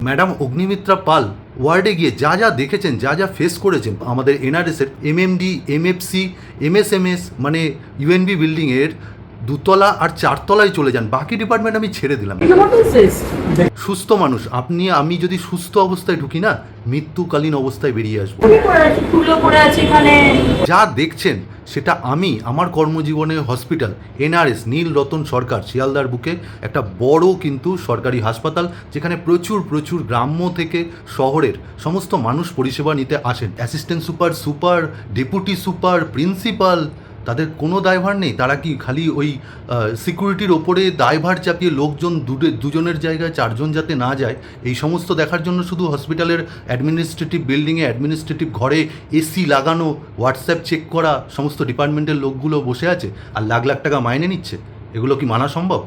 Madam Agnimitra পাল ওয়ার্ডে গিয়ে যা যা দেখেছেন, যা যা ফেস করেছেন, আমাদের এনআরএসের এমএমডি, এমএফসি, এমএসএমএস মানে ইউএনবি বিল্ডিংয়ের দুতলা আর চারতলায় চলে যান, বাকি ডিপার্টমেন্ট আমি ছেড়ে দিলাম। সুস্থ মানুষ আপনি, আমি যদি সুস্থ অবস্থায় ঢুকি না, মৃত্যুকালীন অবস্থায় বেরিয়ে আসবো। যা দেখছেন সেটা আমি আমার কর্মজীবনে হসপিটাল এনআরএস নীল রতন সরকার শিয়ালদার বুকে একটা বড় কিন্তু সরকারি হাসপাতাল, যেখানে প্রচুর প্রচুর গ্রাম্য থেকে শহরের সমস্ত মানুষ পরিষেবা নিতে আসেন। Assistant super, super, deputy super, principal, তাদের কোনো দায়ভার নেই। তারা কি খালি ওই সিকিউরিটির ওপরে দায়ভার চাপিয়ে লোকজন দুজনের জায়গায় চারজন যাতে না যায় এই সমস্ত দেখার জন্য শুধু হসপিটালের অ্যাডমিনিস্ট্রেটিভ বিল্ডিংয়ে, অ্যাডমিনিস্ট্রেটিভ ঘরে এসি লাগানো, হোয়াটসঅ্যাপ চেক করা সমস্ত ডিপার্টমেন্টের লোকগুলো বসে আছে আর লাখ লাখ টাকা মাইনে নিচ্ছে? এগুলো কি মানা সম্ভব?